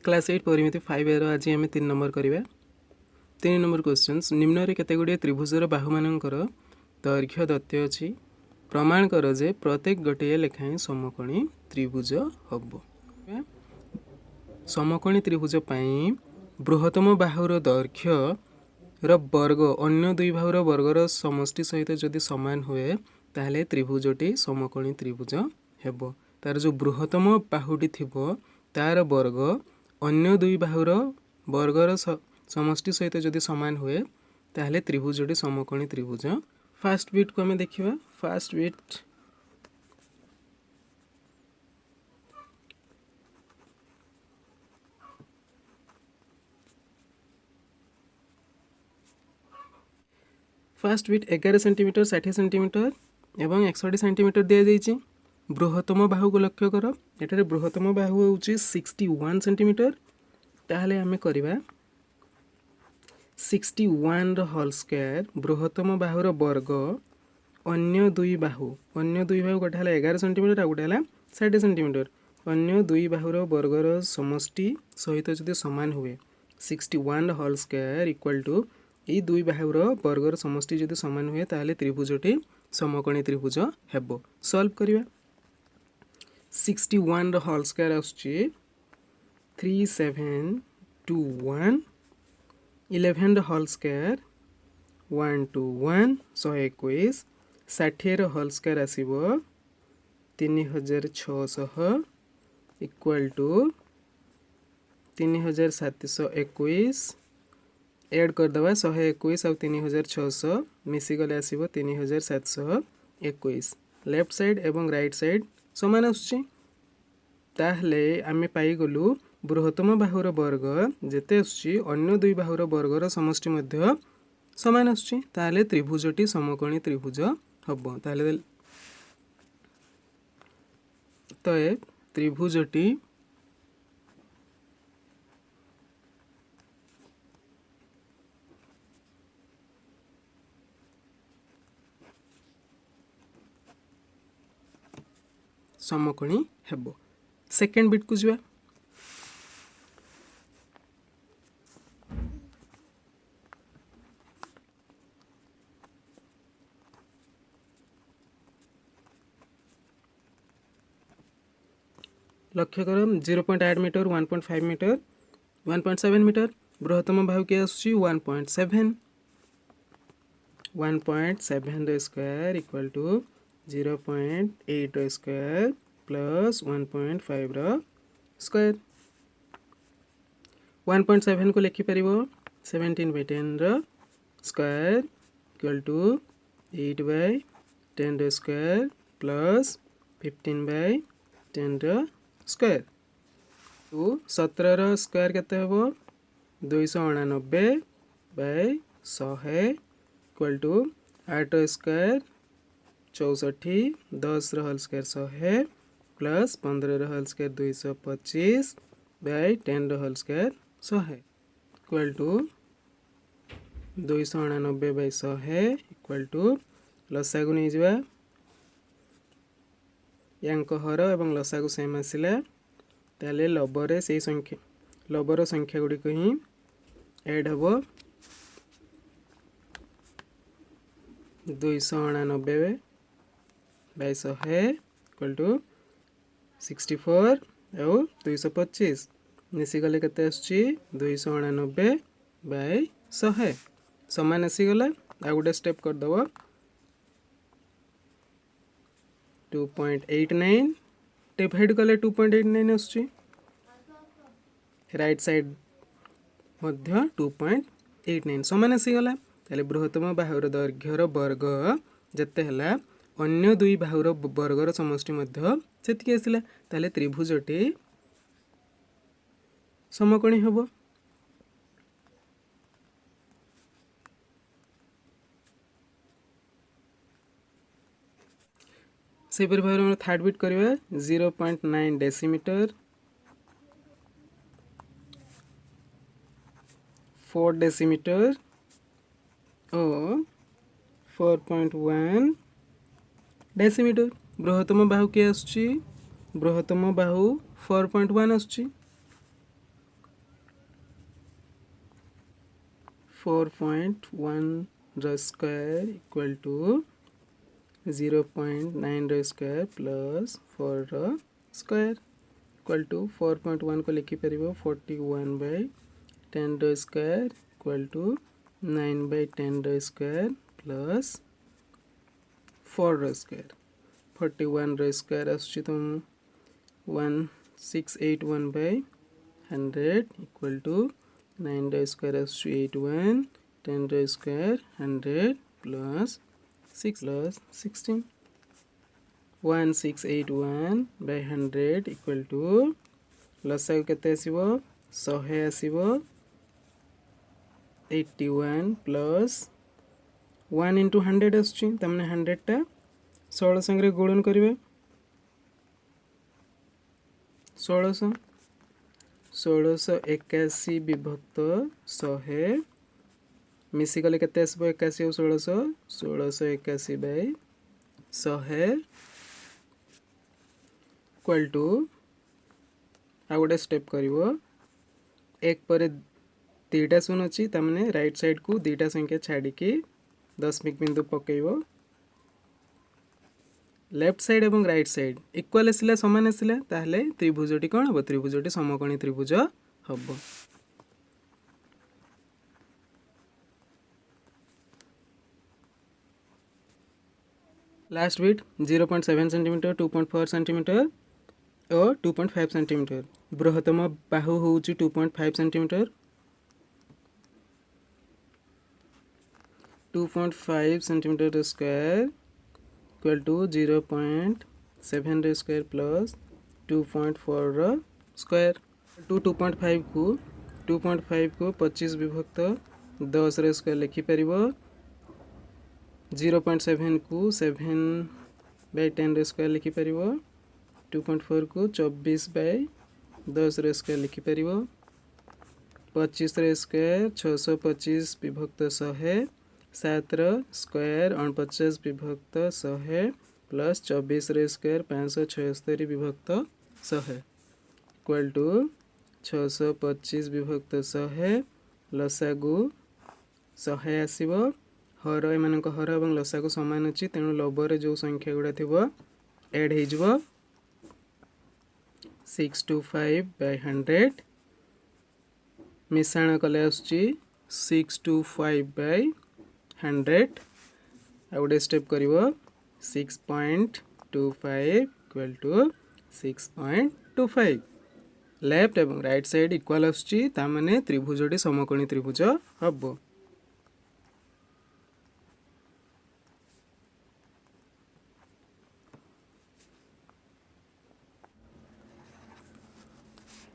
Class 8 परिमिति 5 आज आम 3 number करवा 3 नंबर क्वेश्चन निम्न केतगुड़िए त्रिभुजर बाहुमानकर दैर्घ्य दत्त अच्छी प्रमाण कर जे प्रत्येक गोटे लेखाएं समकोणी त्रिभुज हम समकोणी त्रिभुज बृहत्तम बाहुर दैर्घ्य वर्ग अन्य दुई बाहुर वर्गर समष्टि सहित जदि सामान हुए ताहले त्रिभुजटी समकोणी त्रिभुज हेब। तार जो बृहत्तम बाहुटी थिबो तार वर्ग अन्य दुई बाहुर वर्गर समष्टि सहित जदि सामान हुए ताहले त्रिभुजटी समकोणी त्रिभुज। फास्ट बिट को आम देखा। Fast bit fast bit 11 centimetre 60 centimetre एवं 61 सेंटीमीटर दि जाइए। बृहत्तम बाहु को लक्ष्य कर एठारे बृहत्तम बाहु हूँ 61 सेंटीमीटर। ताहले आमे करिबा 61 होल स्क्वायर बृहत्तम बाहुर वर्ग अन्य दुई बाहु गोटे है 11 सेंटीमीटर आ गोटे है 60 सेंटीमीटर अन्य दुई बाहुर वर्गर समष्टि सहित जदि सामान हुए 61 होल स्क्वायर इक्वल टू ये दुई बाहुर वर्गर समष्टि जदि सामान हुए ताहले त्रिभुजटी समकोणी त्रिभुज हेब। सॉल्व करिबा 61 होल स्क्वायर आसुची 3721 11 होल स्क्वायर 121 121 60 होल स्क्वायर आसीबो 3600 इक्वल टू 3721 एड करदे 121 आउ 3600 मिसिगले आसीबो 3721 लेफ्ट साइड एवं राइट साइड समान आसुची। ताहले आमे पाई गलु बृहत्तम बाहुर वर्ग जेते आसुची अन्य दुई बाहुर वर्गर समष्टि मध्य समान आसुची ताहले त्रिभुजटी समकोणी त्रिभुज हबो। ताहले त्रिभुजटी समकोणी हेबो। सेकेंड बिट को जावा। लक्ष्य कर 0.8 मीटर 1.5 मीटर 1.7 मीटर बृहत्तम बाहु के आसुची 1.7 square equal to 0.8 square plus 1.5 square 1.7 को लिखिपर 17/10 square equal to 8/10 square plus 15/10 square to 17 square केते हेबो 289/100 equal to 8 square 64 10 whole square 100 plus 15 whole square 225/10 whole square 100 equal to 289/100 equal to लसागु नहीं जावा यांक हर एवं लसागु सेम आसिला ताले लबरे से संख्या लबर संख्या गुड़िक ही एड हम 289/100 इक्वल टू 64 और 225 मिसिगले केते आसुची 289/100 समान आसीगला। आ गोटे स्टेप करदेव 2.89 डिवाइड कले 2.89 आसुची राइट साइड मध्य 2.89 समान आसीगला। ताले बृहत्तम बाहुर दैर्घ्यर वर्ग जेते हला अन्य दुई बाहुर वर्गर समष्टि मध्य सेतिकी आसिला ताले त्रिभुजटी समकोणी हेबो। से पर भाव हम थर्ड बिट करवा 0.9 डेसीमीटर 4 डेसीमीटर और 4.1 डेसीमीटर बृहत्तम बाहु के आसुची बृहत्तम बाहु 4.1 आसुची 4.1 ର ସ୍କୋୟାର ଇକ୍ୱାଲ୍ ଟୁ 0.9 ର ସ୍କୋୟାର ପ୍ଲସ୍ 4 ର ସ୍କୋୟାର इक्वल टू 4.1 को लिखिपर 41/10 रो स्क्वायर इक्वल टू 9/10 रो स्क्वायर प्लस 4 रो स्क्वायर 41 रो स्क्वायर आसुची तुम 1681/100 इक्वल टू 9 रो स्क्वायर आसुची 81 10 रो square 100 plus 6 plus 16 1681/100 equal to लसागु केते आसीबो 100 आसीबो 81 प्लस 1 इंटू 100 आसुची तमने 100 टा 16 संगे गुणन करिवे 1681 विभक्त 100 मिसी गले केते आसीबो 81 और 1681/100 इक्वल टू आ गोटे स्टेप करिवो एक पर दीटा शून्य अच्छी तमने राइट साइड को दीटा संख्या छाड़ी की दशमिक बिंदु पकेइबो लेफ्ट साइड एवं राइट साइड इक्वल आसिला समान आसिला ताहले त्रिभुजटी कोन हबो त्रिभुजटी समकोणी त्रिभुज हबो। लास्ट बिट 0.7 सेंटीमीटर 2.4 सेंटीमीटर और 2.5 सेंटीमीटर बृहत्तम बाहु होउची 2.5 centimetre 2.5 centimetre square equal to 0.7 square plus 2.4 square 2.5 को 25 विभक्त 10 स्क्वायर लिखि परिबो 0.7 को 7/10 स्क्वायर लिखि परिबो 2.4 को 24/10 स्क्वायर लिखि परिबो 25 स्क्वायर 625 विभक्त 100 7 स्क्वायर 49 विभक्त 100 प्लस 24 स्क्वायर 576 विभक्त 100 इक्वल टू 625 विभक्त 100 लसागु 100 आसीबो हर एमानक हर एवं लसागु समान अछि तेणु लबरे जो संख्या गुडा थिबो ऐड हे जिवो 625/100 मिश्रण कले आसुची 625/100 आ गोटे स्टेप करिवो 6.25 इक्वल टू 6.25 लेफ्ट एवं राइट साइड इक्वल आसुची ता माने त्रिभुजटी समकोणी त्रिभुज हबो।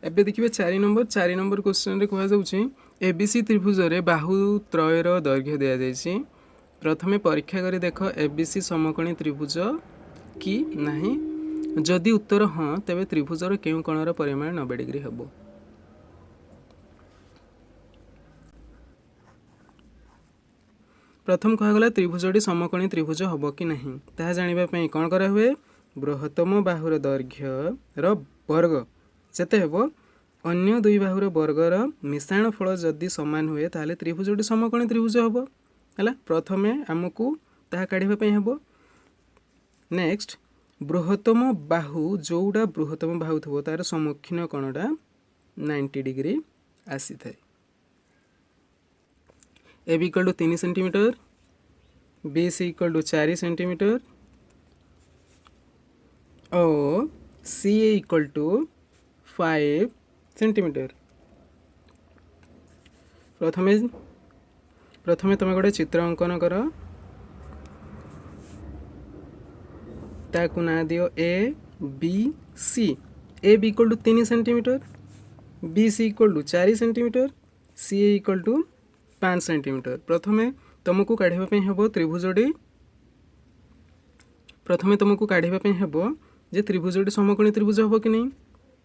एबे देखिए 4 नंबर क्वेश्चन रे कहा जाउची एबीसी त्रिभुज रे बाहु त्रयर दैर्घ्य दिया जायछि प्रथमे परीक्षा करी देख एबीसी समकोणी त्रिभुज कि नाही जदि उत्तर हां तबे त्रिभुजर केउ कोणर परिमाण 90 डिग्री हबो। प्रथम कहा गला त्रिभुजटी समकोणी त्रिभुज हबो कि नाही ताहा जानिबा पई कोन करा हुए बृहत्तम बाहुर दैर्घ्य र वर्ग जेते हेबो अन्य दुई बाहुर वर्गर मिश्रण फल जदि समान हुए ताले त्रिभुजटी समकोणी त्रिभुज हबो हला प्रथमे हमकु ताहा काढिबा पई हेबो। नेक्स्ट बृहत्तम बाहु जोडा बृहत्तम बाहु थबो तार सम्मुखीन कोणडा 90 डिग्री आसी थाए A B equal to 3 centimetre B C equal to 4 centimetre और C A equal to 5 centimetre. प्रथमे तुम गोटे चित्र अंकन कर ताकू ना दियो A B C A B equal to 3 centimetre B C equal to 4 centimetre C A equal to 5 centimetre. प्रथमे तुमको काढ़िबा पई हेबो त्रिभुजटी प्रथमे तुमको काढ़िबा पई हेबो जे त्रिभुजटी समकोणी त्रिभुज हबो कि नहीं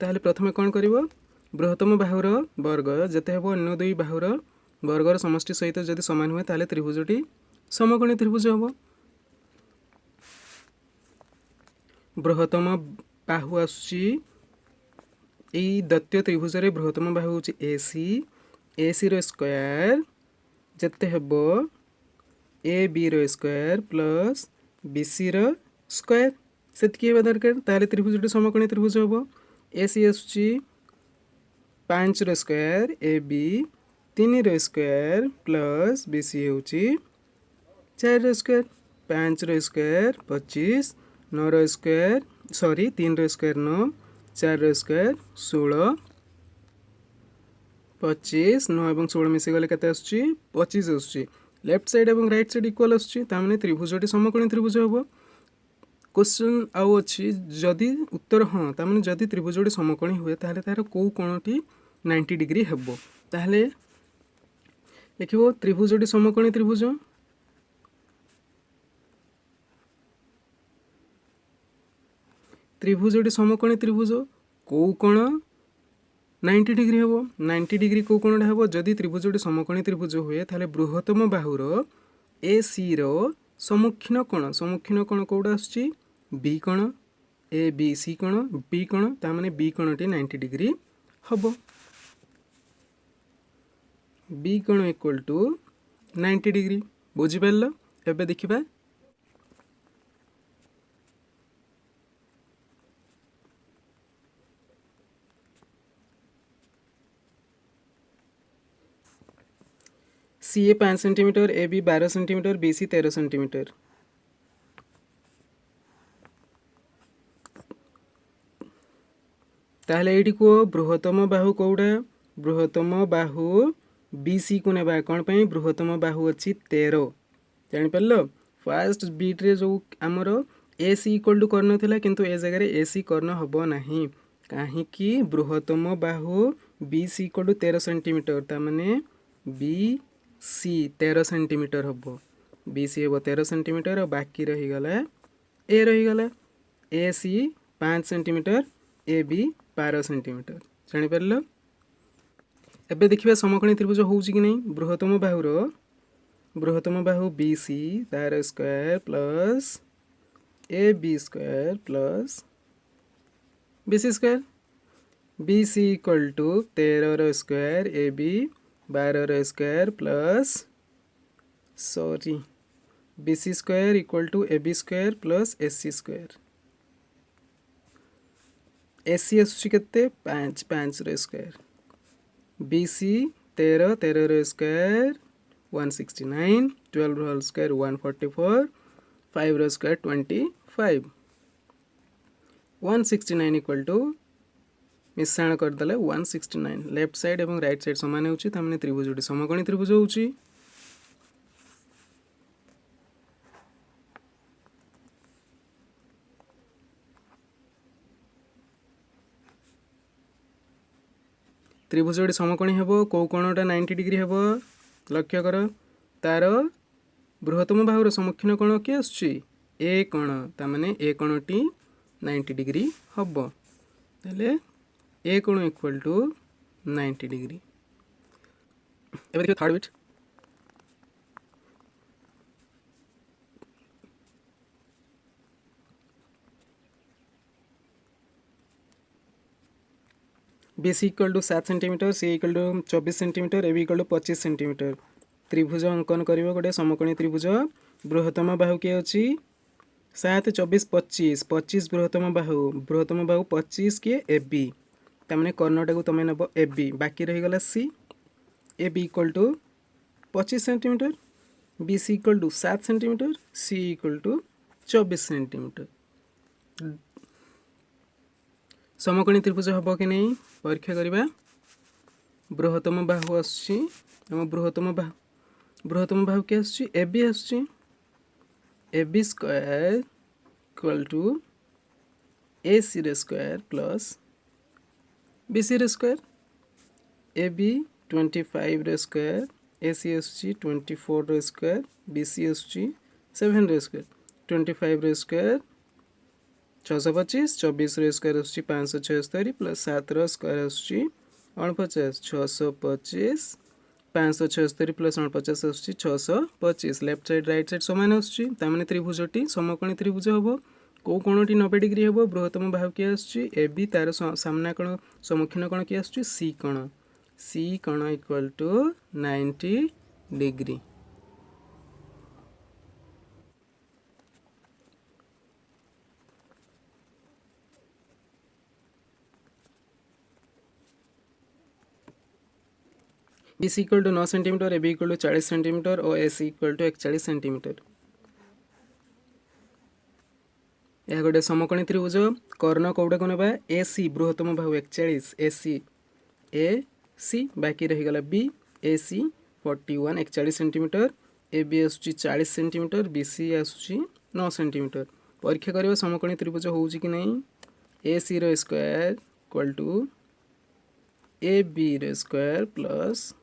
ताहले प्रथमे कोन करिवो बृहत्तम बाहुर वर्ग जेते हेबो अन्य दुई बाहुर वर्गर समष्टि सहित जदि समान हुए ताहले त्रिभुजटी समकोणी त्रिभुज हबो। बृहत्तम बाहु आसुची एई द्वितीय त्रिभुज रे बृहत्तम बाहु होची एसी रो स्क्वायर जेते हेबो ए बी रो स्क्वायर प्लस बी सी रो स्क्वायर सेतकी हेबा दरकार ताले त्रिभुजटी समकोणी त्रिभुज हेबो ए सी आसुची 5 रो स्क्वायर ए बी 3 रो स्क्वायर प्लस बी सी होची 4 रो स्क्वायर 5 रो स्क्वायर 25 9 रो स्क्वायर सॉरी 3 रो स्क्वायर 9 4 रो स्क्वायर 16 25 9 और 16 मिसी गले केते आसुची 25 आसुची लेफ्ट साइड और राइट साइड इक्वल आसुची ता माने त्रिभुजटी समकोणी त्रिभुज हेबो क्वेश्चन आउ अच्छी जदि उत्तर हाँ ताने जदि त्रिभुजटी समकोणी हुए ताहले तार को कोणटी 90 डिग्री हेबो ताहले लिखिबो त्रिभुजटी समकोणी त्रिभुज त्रिभुजटी समकोणी त्रिभुज को कोण 90 डिग्री हेबो 90 डिग्री को कोणटा हेबो जदि त्रिभुजटी समकोणी त्रिभुज हुए ताहले बृहत्तम बाहुर ए सी रो सम्मुखीन कोण कोडा आसुची बी कोण ए बी सी कोण बी कोण ता माने बी कोणटी 90 डिग्री हेबो बी कोण इक्वल टू 90 डिग्री बुझी पारलो एबे देखिबा C A 5 centimetre A B 12 centimetre B C 13 centimetre ताहले एटी को बृहत्तम बाहु कोडा बृहत्तम बाहु बी सी को नेबा कोन पई बृहत्तम बाहु अछि 13 जानि परलो फर्स्ट बीट रे जो हमरो ए सी इक्वल टू कर्ण थिला किंतु ए जगह रे ए सी कर्ण हबो नाही काहे कि बृहत्तम बाहु B C equal to 13 centimetre ता माने बी सी 13 सेंटीमीटर हम बी सी हम 13 सेंटीमीटर और बाकी रहीगला ए रहीगला A C 5 centimetre A B 12 centimetre जापर एबे देखिए समकोणी त्रिभुज होउची कि नहीं बृहत्तम बाहु बी सी तार square plus A B square plus B C square B C equal to 13 रो स्क्वायर ए बी 12 रो square plus sorry B C square equal to A B square plus A C square A C आसुची केते 5 रो square B C 13 रो square 169 12 रो square 144 5 रो square 25 169 equal to मिश्रण करदे 169 लेफ्ट साइड और राइट साइड समान होची तामने त्रिभुजटी समकोणी त्रिभुज होची त्रिभुजटी समकोणी हेबो को कोणटा 90 डिग्री हेबो लक्ष्य कर तार बृहत्तम बाहुर सम्मुखीन कोण के आछी ए कोण तामाने ए कोणटी 90 डिग्री हेबो तले ए कोण इक्वल टू 90 डिग्री एबे देखियो third bit B C equal to 7 centimetre C equal to 24 centimetre A B equal to 25 centimetre त्रिभुज अंकन करिवो गोटे समकोणी त्रिभुज बृहत्तम बाहु के अछि 7 24 25 25 बृहत्तम बाहु 25 के ए बी तमने कर्णटा को तमे नब ए बी बाकी रही गला C A B equal to 25 centimetre B C equal to 7 centimetre C equal to 24 centimetre समकोणी त्रिभुज हम कि नहीं परीक्षा करवा बृहत्तम बाहु आसुची बृहत्तम बाहु के आसुची A B square equal to A C रे स्क्वायर प्लस बी सी रे स्क्वायर ए बी 25 रे स्क्वायर ए सी आसुची 24 रे स्क्वायर बी सी आसुची 7 रे स्क्वायर 25 रे स्क्वायर 625 24 रे स्क्वायर आसुची 576 प्लस 7 रो स्क्वायर आसुची 49 625 576 प्लस 49 आसुची 625 लेफ्ट साइड राइट साइड समान आसुची तामाने त्रिभुजटी समकोणी त्रिभुज हबो को कोणटी 90 डिग्री हबो बृहत्तम बाहु के आसुची ए बी तार सामना कोण सम्मुखीन कोण के आसुची सी कोण equal to 90 degree. BC equal to 9 centimetre, AB equal to 40 centimetre और AC इक्वल टू 41 सेंटीमीटर। यह गोटे समकोणी त्रिभुज। कर्ण कौटा को ना AC बृहत्तम बाहु 41 AC बाकी रहीगला BAC 41 41 सेंटीमीटर, AB आसूची 40 सेंटीमीटर, BC आसूची 9 सेंटीमीटर। परीक्षा करियो समकोणी त्रिभुज होउची कि नहीं। AC रो स्क्वायर इक्वल टू AB रो स्क्वायर प्लस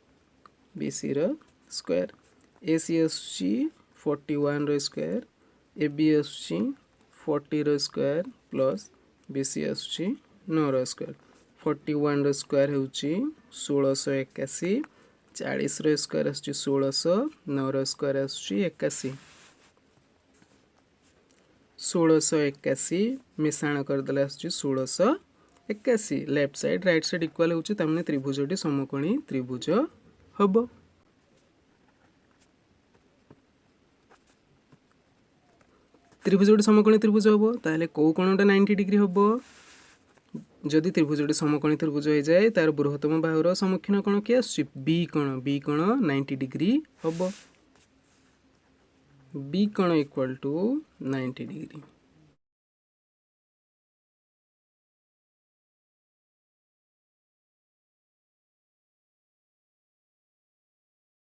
BC रो स्क्वायर। AC आसूची 41 रो स्क्वायर, AB आसूची 40 रो स्क्वायर प्लस BC आसूची 9 रो स्क्वायर। 41 रो स्क्वायर होउची 1681, 40 रो स्क्वायर आसूची 1600, 9 रो स्क्वायर आसूची 81। 1681 मिश्रण करदेले आसूची 1681। Left side right side equal होउची, तमने त्रिभुजटी समकोणी त्रिभुज हबो। त्रिभुजटी समकोणी त्रिभुज हबो ताहले को कोणटा 90 डिग्री हबो। जदि त्रिभुजटी समकोणी त्रिभुज हो जाए तार बृहत्तम बाहुर सम्मुखीन कोण के आसुची बी कोण 90 डिग्री हबो। बी कोण इक्वल टू 90 डिग्री।